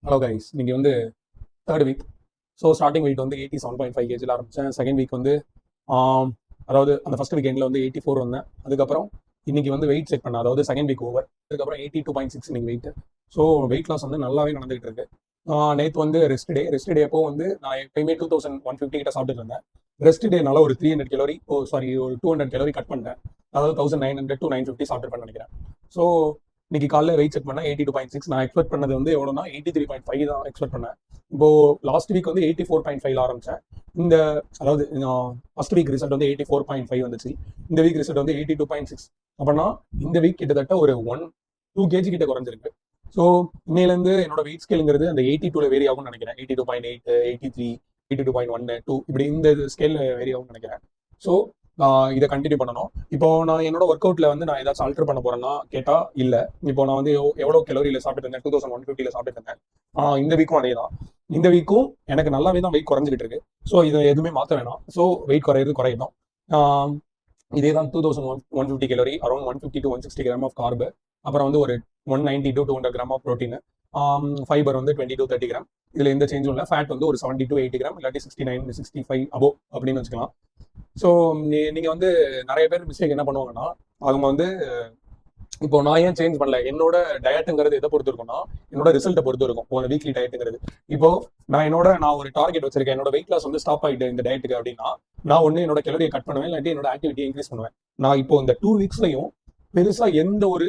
Hello guys, இன்னைக்கு வந்து third week. So starting weight வந்து 87.5 கேஜியில் ஆரம்பித்தேன். செகண்ட் வீக் வந்து அதாவது அந்த ஃபர்ஸ்ட் வீக் எண்டில் வந்து 84 வந்தேன். அதுக்கப்புறம் இன்னைக்கு வந்து வெயிட் செக் பண்ணேன், அதாவது செகண்ட் வீக் ஓவர். அதுக்கப்புறம் 82.6 இன்னைக்கு வெயிட். ஸோ வெயிட் லாஸ் வந்து நல்லாவே நடந்துகிட்டு இருக்கு. நேற்று வந்து ரெஸ்ட் டே அப்போ வந்து நான் எப்பயுமே 2150 கிட்ட சாப்பிட்டு இருந்தேன். ரெஸ்ட் டேனால ஒரு 300 கலோரி ஒரு 200 கலோரி கட் பண்ணிட்டேன். அதாவது 1900 to 950 சாப்பிட்டு நினைக்கிறேன். ஸோ இன்னைக்கு காலைல வெயிட் செக் பண்ணேன் 82.6. நான் எக்ஸ்பெக்ட் பண்ணது வந்து எவ்வளோனா 83.5 தான் எக்ஸ்பெக்ட் பண்ணேன். இப்போ லாஸ்ட் வீக் வந்து 84.5 ஆரம்பிச்சேன். இந்த அதாவது ஃபர்ஸ்ட் வீக் ரிசல்ட் வந்து 84.5 வந்துச்சு. இந்த வீக் ரிசல்ட் வந்து 82.6. அப்படின்னா இந்த வீக் கிட்டத்தட்ட ஒரு 2 கேஜி கிட்ட குறைஞ்சிருக்கு. ஸோ இன்னையிலேருந்து என்னோட வெயிட் ஸ்கேலுங்கிறது அந்த 82ல வேரி ஆகும்னு நினைக்கிறேன். 82.8, 83, 82.1, 2 இப்படி இந்த ஸ்கேலில் வேரி ஆகும்னு நினைக்கிறேன். ஸோ இதை கண்டினியூ பண்ணணும். இப்போ நான் என்னோட ஒர்க் அவுட்ல வந்து நான் ஏதாச்சும் ஆல்டர் பண்ண போறேன்னா கேட்டா இல்ல. இப்போ நான் வந்து எவ்வளவு கலோரியில சாப்பிட்டு இருந்தேன், 2150 சாப்பிட்டு இருந்தேன். இந்த வீக்கும் அதே தான். இந்த வீக்கும் எனக்கு நல்லாவே தான் வெயிட் குறைஞ்சிட்டு இருக்கு. ஸோ இதை எதுவுமே மாற்ற வேணாம். ஸோ வெயிட் குறையணும். இதே தான் 2150 calorie, around 150 to 160 gram of carb, அப்புறம் வந்து ஒரு 190 to 200 gram of protein, fibre வந்து 20 to 30 கிராம். இதுல எந்த சேஞ்சும் இல்லை. ஃபேட் வந்து ஒரு 70 to 80 கிராம், இல்லாட்டி 69 65 அபோவ் அப்படின்னு வச்சுக்கலாம். ஸோ நீங்கள் வந்து நிறைய பேர் மிஸ்டேக் என்ன பண்ணுவாங்கன்னா, அவங்க வந்து இப்போ நான் ஏன் சேஞ்ச் பண்ணல, என்னோட டயட்டுங்கிறது எதை பொறுத்து இருக்கும்னா என்னோட ரிசல்ட்டை பொறுத்து இருக்கும். ஒரு வீக்லி டயட்டுங்கிறது இப்போ நான் ஒரு டார்கெட் வச்சிருக்கேன், என்னோட வெயிட் லாஸ் வந்து ஸ்டாப் ஆகிட்டு இந்த டயட்டுக்கு அப்படின்னா, நான் ஒன்று என்னோட கலோரியை கட் பண்ணுவேன், இல்லாட்டி என்னோட ஆக்டிவிட்டியை இன்க்ரீஸ் பண்ணுவேன். நான் இப்போ இந்த 2 வீக்ஸ்லையும் பெருசாக எந்த ஒரு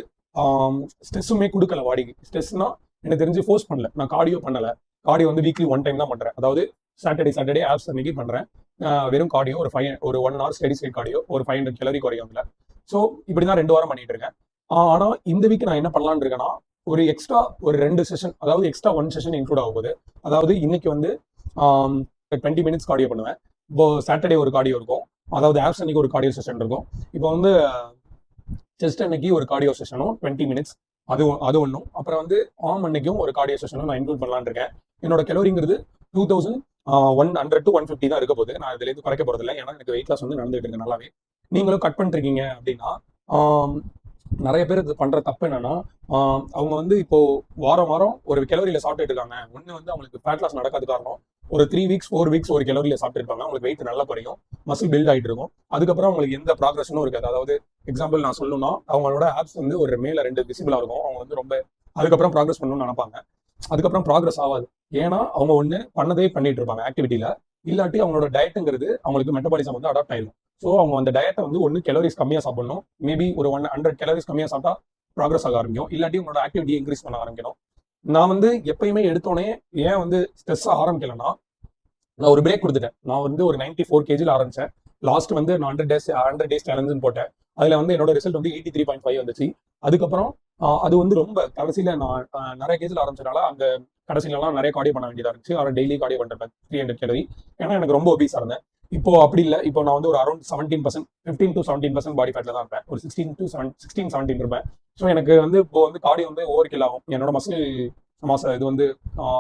ஸ்ட்ரெஸ்ஸுமே கொடுக்கல பாடிக்கு. ஸ்ட்ரெஸ்னா எனக்கு தெரிஞ்சு ஃபோர்ஸ் பண்ணல. நான் கார்டியோ பண்ணலை. கார்டியோ வந்து வீக்லி 1 டைம் தான் பண்ணுறேன். அதாவது சாட்டர்டே ஆப்ஸ் அன்னைக்கு பண்ணுறேன். வெறும் கார்டியோ ஒரு 1 hour ஸ்டெடி ஸ்டேட் கார்டியோ ஒரு 500 கலோரி குறையும் அதில். ஸோ இப்படி தான் 2 வாரம் பண்ணிட்டு இருக்கேன். ஆனால் இந்த வீக் நான் என்ன பண்ணலான்னு இருக்கேன்னா, ஒரு எக்ஸ்ட்ரா ஒரு 2 செஷன், அதாவது எக்ஸ்ட்ரா 1 செஷன் இன்க்ளூட் ஆக போகுது. அதாவது இன்னைக்கு வந்து 20 minutes கார்டியோ பண்ணுவேன். இப்போ சாட்டர்டே ஒரு கார்டியோ இருக்கும், அதாவது ஆப்ஸ் அன்னைக்கு ஒரு கார்டியோ செஷன் இருக்கும். இப்போ வந்து செஸ்ட் அன்னைக்கு ஒரு கார்டியோ செஷனும் 20 minutes அது ஒன்றும், அப்புறம் வந்து ஆர்ம் அன்னைக்கும் ஒரு கார்டியோ செஷனும் நான் இன்க்ளூட் பண்ணலான்னு இருக்கேன். என்னோட கலோரிங்கிறது 2100 to 150 தான் இருக்க போகுது. நான் இதுலேருந்து குறைக்க போறது இல்லை, ஏன்னா எனக்கு வெயிட் லாஸ் வந்து நடந்துட்டு இருக்கு நல்லாவே. நீங்களும் கட் பண்ணிருக்கீங்க அப்படின்னா, நிறைய பேர் இது பண்ற தப்பு என்னன்னா, அவங்க வந்து இப்போ வாரம் ஒரு கலோரியில சாப்பிட்டுட்டு இருக்காங்க. ஒன்று வந்து அவங்களுக்கு ஃபேட் லாஸ் நடக்காது காரணம், ஒரு 3 weeks 4 weeks ஒரு கலோரியில சாப்பிட்டு இருப்பாங்க. அவங்களுக்கு வெயிட் நல்லா குறையும், மசில் பில்ட் ஆகிட்டு இருக்கும். அதுக்கப்புறம் அவங்களுக்கு எந்த ப்ராக்ரஷனும் இருக்காது. அதாவது எக்ஸாம்பிள் நான் சொல்லணும்னா, அவங்களோட ஆப்ஸ் வந்து ஒரு மேல 2 விசிபிளா இருக்கும். அவங்க வந்து ரொம்ப அதுக்கப்புறம் ப்ராக்ரஸ் பண்ணணும்னு நினைப்பாங்க. அதுக்கப்புறம் ப்ராக்ரஸ் ஆகாது. ஏன்னா அவங்க ஒன்று பண்ணதே பண்ணிட்டு இருப்பாங்க ஆக்டிவிட்டியில, இல்லாட்டி அவங்களோட டயட்டுங்கிறது அவங்களுக்கு மெட்டபாலிசம் வந்து அடாப்ட் ஆயிடும். ஸோ அவங்க அந்த டயட்டை வந்து ஒன்று கலோரிஸ் கம்மியாக சாப்பிடணும், மேபி ஒரு 100 கலோரிஸ் கம்மியாக சாப்பிட்டா ப்ராக்ரஸ் ஆக ஆரம்பிக்கும், இல்லாட்டி உங்களோட ஆக்டிவிட்டியை இன்க்ரீஸ் பண்ண ஆரம்பிக்கணும். நான் வந்து எப்பயுமே எடுத்தோடனே ஏன் வந்து ஸ்ட்ரெஸ்ஸாக ஆரம்பிக்கலன்னா, நான் ஒரு பிரேக் கொடுத்துட்டேன். நான் வந்து ஒரு 94 kgல ஆரம்பிச்சேன். லாஸ்ட் வந்து நான் 100 days சேலஞ்சுன்னு போட்டேன். அதில் வந்து என்னோட ரிசல்ட் வந்து 83.5 வந்துச்சு. அதுக்கப்புறம் அது வந்து ரொம்ப கடைசியில் நான் நிறைய கேஜில் ஆரம்பிச்சதால அந்த கடைசியிலலாம் நிறைய கார்டியோ பண்ண வேண்டியதாக இருந்துச்சு. அவரை டெய்லி கார்டியோ பண்ணிருப்பேன் 300 கலோரி. ஏன்னா எனக்கு ரொம்ப ஒபீஸாக இருந்தேன். இப்போ அப்படி இல்லை. இப்போ நான் வந்து ஒரு அரௌண்ட் 17%, 15 to 17% பாடி ஃபேட்ல தான் இருப்பேன். ஒரு 16-17 இருப்பேன். ஸோ எனக்கு வந்து இப்போ வந்து கார்டியோ வந்து ஓவர் கில் ஆகும், என்னோட மசில் மாசம் இது வந்து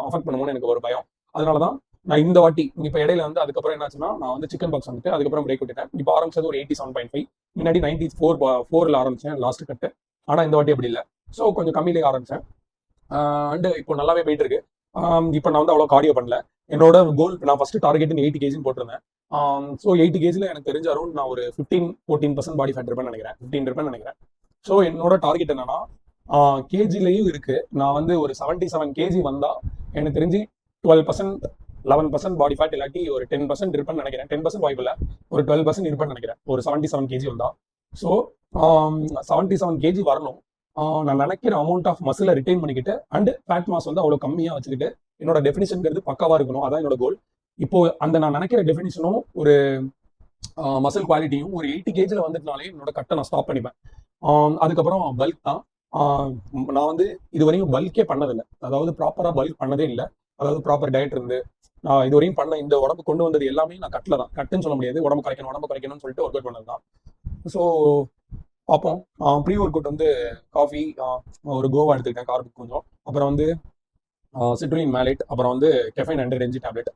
அஃபெக்ட் பண்ணுமோன்னு எனக்கு ஒரு பயம். அதனால தான் நான் இந்த வாட்டி இப்போ இடையில வந்து அதுக்கப்புறம் என்னாச்சுன்னா, நான் வந்து சிக்கன் பாக்ஸ் வந்துட்டு அதுக்கப்புறம் பிரேக் விட்டுட்டேன். இப்போ ஆரம்பிச்சது ஒரு 87.5, முன்னாடி 94.4ல ஆரம்பிச்சேன் லாஸ்ட் கட்டு. ஆனால் இந்த வாட்டி அப்படி இல்லை. ஸோ கொஞ்சம் கம்மியிலே ஆரம்பிச்சேன். அண்ட் இப்போ நல்லாவே போயிட்டு இருக்கு. இப்போ நான் வந்து அவ்வளோ கார்டியோ பண்ணல. என்னோட கோல், நான் ஃபர்ஸ்ட் டார்கெட் 80 kg போட்டிருந்தேன். ஸோ 80 kgல எனக்கு தெரிஞ்ச அரௌண்ட் நான் ஒரு 15-14% பாடி ஃபேட் இருப்பேன்னு நினைக்கிறேன், 15 இருப்பேன்னு நினைக்கிறேன். ஸோ என்னோட டார்கெட் என்னன்னா, கேஜிலையும் இருக்கு. நான் வந்து ஒரு 77 kg வந்தா எனக்கு தெரிஞ்சு 12%, 11% பாடி ஃபேட், இல்லாட்டி ஒரு 10% இருப்பேன்னு நினைக்கிறேன். 10% வாய்ப்பு இல்லை, ஒரு 12% இருப்பேன்னு நினைக்கிறேன் ஒரு 77 kg வந்தா. ஸோ 77 kg வரணும். நான் நினைக்கிற அமௌண்ட் ஆஃப் மசிலை ரிட்டைன் பண்ணிக்கிட்டு அண்ட் ஃபேட் மாஸ் வந்து அவ்வளோ கம்மியாக வச்சுக்கிட்டு என்னோட டெஃபினிஷன்ங்கிறது பக்காவாக இருக்கணும். அதான் என்னோட கோல். இப்போ அந்த நான் நினைக்கிற டெஃபினிஷனும் ஒரு மசில் குவாலிட்டியும் ஒரு 80 kgல வந்துட்டுனாலே என்னோட கட்டை நான் ஸ்டாப் பண்ணிப்பேன். அதுக்கப்புறம் பல்க் தான். நான் வந்து இதுவரையும் பல்கே பண்ணதில்லை, அதாவது ப்ராப்பராக பல்க் பண்ணதே இல்லை. அதாவது ப்ராப்பர் டயட் இருந்து நான் இதுவரையும் பண்ண இந்த உடம்பு கொண்டு வந்தது எல்லாமே நான் கட்டில் தான். கட்டுன்னு சொல்ல முடியாது, உடம்பு குறைக்கணும்னு சொல்லிட்டு ஒர்க் அவுட் பண்ணது தான். ஸோ பார்ப்போம். ப்ரீ ஒர்க் அவுட் வந்து காஃபி, ஒரு கோவா எடுத்துக்கிட்டேன் கார்புக்கு கொஞ்சம், அப்புறம் வந்து சிட்ரின் மேலேட், அப்புறம் வந்து கெஃபைன் அண்ட் ரெஞ்சி டேப்லெட்.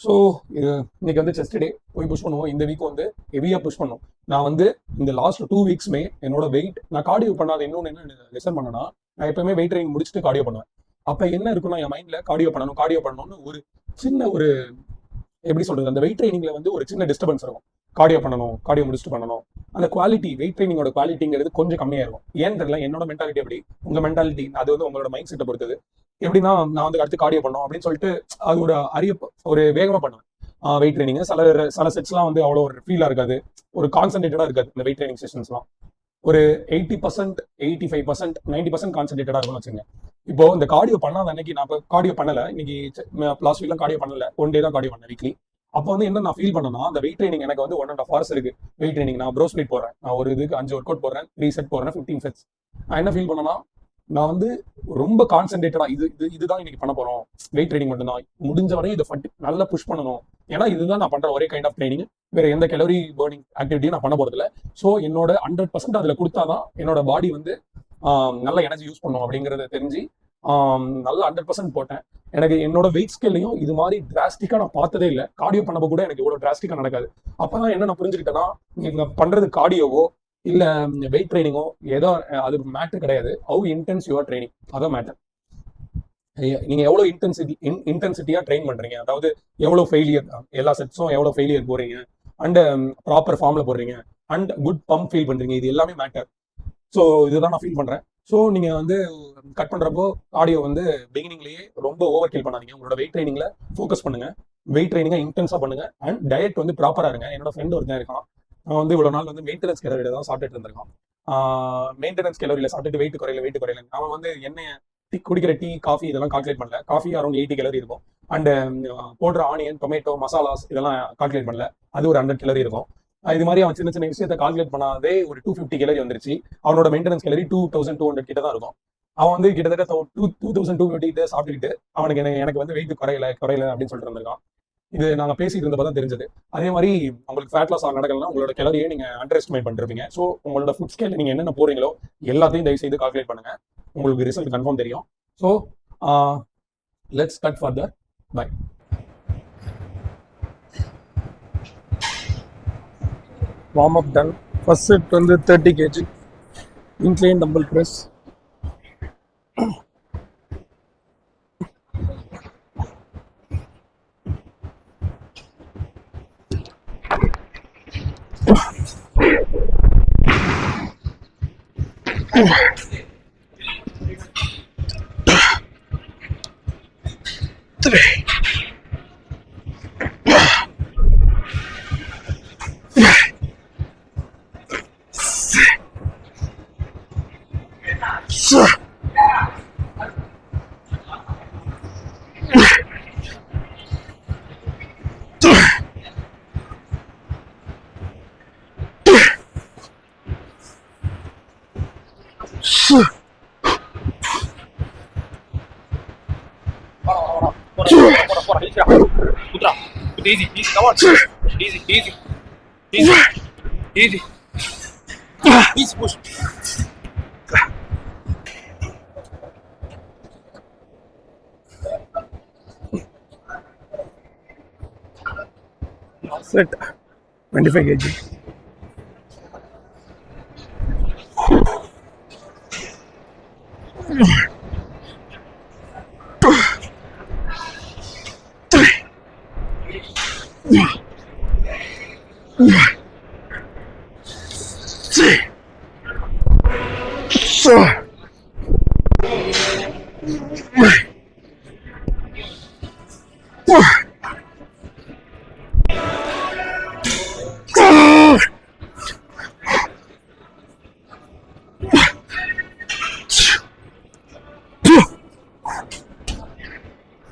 ஸோ இன்னைக்கு வந்து செஸ்ட் டே, போய் புஷ் பண்ணுவோம். இந்த வீக் வந்து ஹெவியாக புஷ் பண்ணும். நான் வந்து இந்த லாஸ்ட் 2 weeksமே என்னோட வெயிட், நான் கார்டியோ பண்ணாத இன்னொன்று என்ன லெசன் பண்ணேன்னா, நான் எப்பவுமே வெயிட் ட்ரைனிங் முடிச்சுட்டு கார்டியோ பண்ணுவேன். அப்ப என்ன இருக்குன்னா என் மைண்ட்ல கார்டியோ பண்ணணும்னு ஒரு சின்ன ஒரு எப்படி சொல்றது, அந்த வெயிட் ட்ரைனிங்ல வந்து ஒரு சின்ன டிஸ்டர்பன்ஸ் இருக்கும். கார்டியோ முடிச்சுட்டு பண்ணணும். அந்த குவாலிட்டி, வெயிட் ட்ரைனிங்கோட குவாலிட்டிங்கிறது கொஞ்சம் கம்மியா இருக்கும். ஏன்னு தெரியல, என்னோட மென்டாலிட்டி அப்படி. உங்க மென்டாலிட்டி அது வந்து உங்களோட மைண்ட் செட்டை பொறுத்தது. எப்படின்னா, நான் வந்து அடுத்து கார்டியோ பண்ணணும் அப்படின்னு சொல்லிட்டு அது ஒரு வேகமா பண்ணுவேன் வெயிட் ட்ரைனிங். சில செட்ஸ்லாம் வந்து அவ்வளோ ஒரு ஃபீலா இருக்காது, ஒரு கான்சென்ட்ரேட்டடா இருக்காது. இந்த வெயிட் ட்ரைனிங் செஷன்ஸ்லாம் ஒரு 80%, 85%, 90% கான்சென்ட்ரேட்டடா இருக்கும்னு வச்சுங்க. இப்போ இந்த கார்டியோ பண்ணாத அன்னைக்கு நான் இப்போ கார்டியோ பண்ணல. இன்னைக்கு லாஸ்ட் வீக்லாம் கார்டியோ பண்ணல, ஒன் டே தான் கார்டியோ பண்ணேன் வீக்லி. அப்போ வந்து என்ன நான் ஃபீல் பண்ணேன்னா, அந்த வெயிட் ட்ரைனிங் எனக்கு வந்து 1.5 hours இருக்கு. வெயிட் ட்ரைனிங் நான் ப்ரோ ஸ்ப்ளிட் போடுறேன், நான் ஒரு இதுக்கு 5 ஒர்க் அவுட் போடுறேன், 3 செட் போடுறேன், 15 செட்ஸ். நான் என்ன ஃபீல் பண்ணேன்னா, நான் வந்து ரொம்ப கான்சென்ட்ரேட்டடா இதுதான் இன்னைக்கு பண்ண போறோம், வெயிட் ட்ரைனிங் மட்டும்தான், முடிஞ்ச வரையும் இதை நல்லா புஷ் பண்ணணும். ஏன்னா இதுதான் நான் பண்ற ஒரே கைண்ட் ஆஃப் ட்ரைனிங், வேற எந்த கலோரி பர்னிங் ஆக்டிவிட்டியும் நான் பண்ண போறதில்ல. ஸோ என்னோட 100% அதுல கொடுத்தாதான் என்னோட பாடி வந்து நல்ல எனர்ஜி யூஸ் பண்ணும் அப்படிங்கறத தெரிஞ்சு நல்லா 100% போட்டேன். எனக்கு என்னோட வெயிட் ஸ்கேல்லையும் இது மாதிரி டிராஸ்டிக்கா நான் பார்த்ததே இல்லை. கார்டியோ பண்ணப்போ கூட எனக்கு இவ்வளவு டிராஸ்டிக்கா நடக்காது. அப்பதான் என்ன நான் புரிஞ்சுக்கிட்டேன்னா, நீங்க பண்றது கார்டியோவோ இல்ல வெயிட் ட்ரைனிங்கோ ஏதோ அது மேட்டர் கிடையாது. ஹவு இன்டென்ஸ் யுவர் ட்ரைனிங், அதான் மேட்டர். நீங்க எவ்வளவு இன்டென்சிட்டியா ட்ரெயின் பண்றீங்க, அதாவது எவ்வளவு ஃபெயிலியர், எல்லா செட்ஸும் எவ்வளவு ஃபெயிலியர் போறீங்க, அண்ட் ப்ராப்பர் ஃபார்ம்ல போடுறீங்க, அண்ட் குட் பம்ப் ஃபீல் பண்றீங்க, இது எல்லாமே மேட்டர். ஸோ இதுதான் நான் ஃபீல் பண்றேன். ஸோ நீங்க வந்து கட் பண்றப்போ ஆடியோ வந்து பிகினிங்லேயே ரொம்ப ஓவர் கில் பண்ணாதீங்க. உங்களோட வெயிட் ட்ரைனிங்ல ஃபோக்கஸ் பண்ணுங்க. வெயிட் ட்ரைனிங்கை இன்டென்ஸா பண்ணுங்க. அண்ட் டயட் வந்து ப்ராப்பரா இருங்க. என்னோட ஃப்ரெண்ட் ஒருத்தன் இருக்கான், அவன் வந்து இவ்வளவு நாள் வந்து மெயின்டெனன்ஸ் கேலரியில தான் சாப்பிட்டுட்டு இருந்திருக்கான். மெயின்டெனன்ஸ் கேலரியில சாப்பிட்டுட்டு வெயிட் குறையல. அவன் வந்து குடிக்கிற டீ, காஃபி இதெல்லாம் கால்குலேட் பண்ணல. காஃபி அரௌண்ட் 80 கேலரி இருக்கும். அண்ட் போடுற ஆனியன், டொமேட்டோ, மசாலாஸ் இதெல்லாம் கால்குலேட் பண்ணல. அது ஒரு 100 கேலரி இருக்கும். இது மாதிரி அவன் சின்ன சின்ன விஷயத்தை கால்குலேட் பண்ணாதே ஒரு 250 கேலரி வந்துருச்சு. அவனோட மெயின்டெனன்ஸ் கேலரி 2200 கிட்ட தான் இருக்கும். அவன் வந்து கிட்டத்தட்ட 2250 சாப்பிட்டுக்கிட்டு எனக்கு வந்து வெயிட் குறையல அப்படின்னு சொல்லிட்டு இருந்திருக்கான். இது நாங்க பேசிட்டு இருந்தப்ப தான் தெரிஞ்சது. அதே மாதிரி உங்களுக்கு ஃபேட் லாஸ் நடக்கலன்னா உங்களோட கேலரியை நீங்க அண்டர் எஸ்டிமேட் பண்ணிருப்பீங்க. ஸோ உங்களோட ஃபுட் ஸ்கேல் நீங்க என்னென்ன போறீங்களோ எல்லாத்தையும் தயவு செய்து கால்குலேட் பண்ணுங்க. உங்களுக்கு ரிசல்ட் கன்ஃபார்ம் தெரியும். So let's cut further. Bye. Warm up done. First set வந்து 30 kg incline dumbbell press. Easy push. Set 25 kg.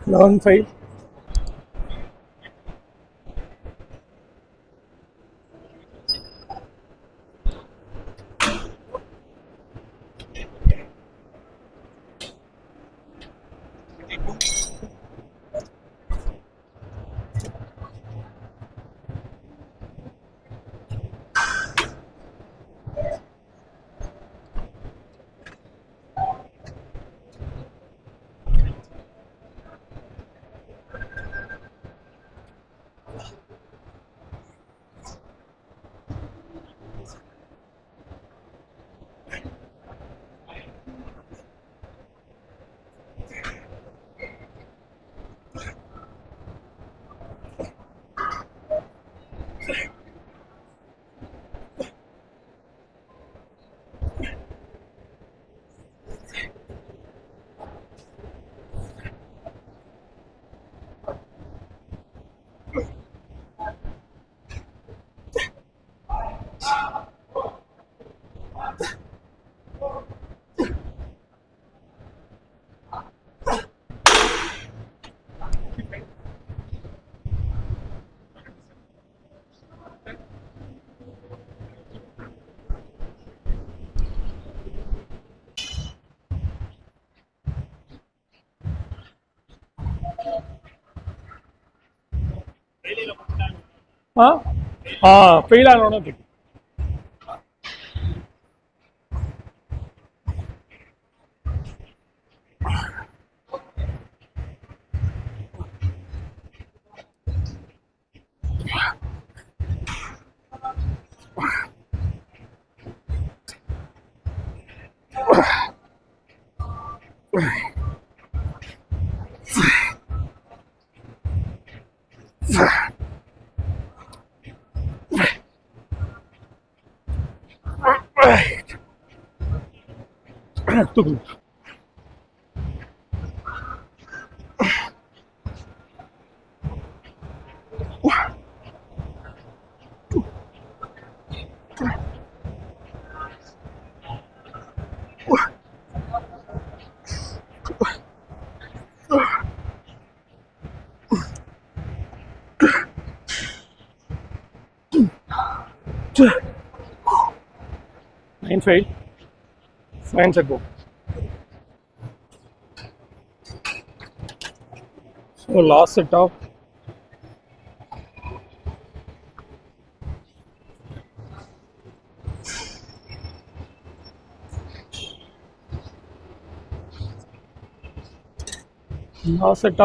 Long 5. Fail ஆகணும்னு தெரியும். தூக்கு. Nine fail. 9 set go. So last set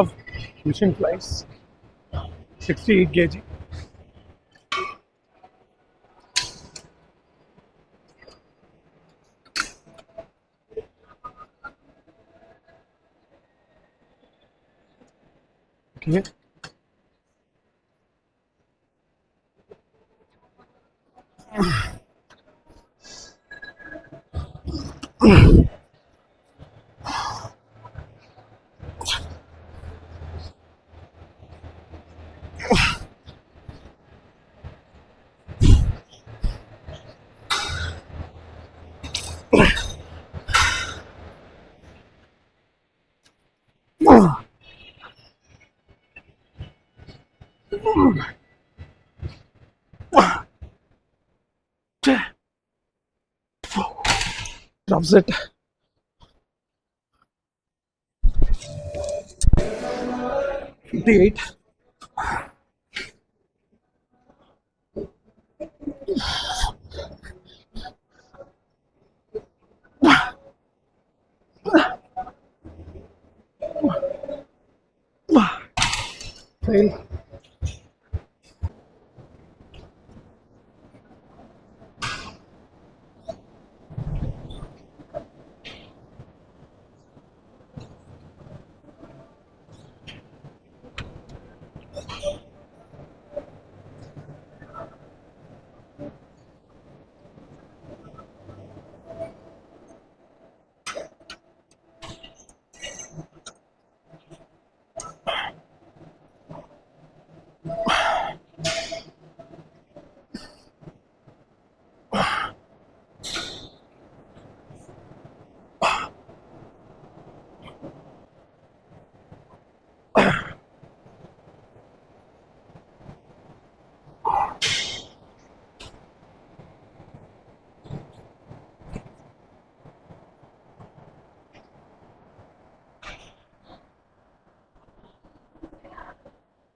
of machine flies 68 kg. Okay. Drops it. $58. Fail.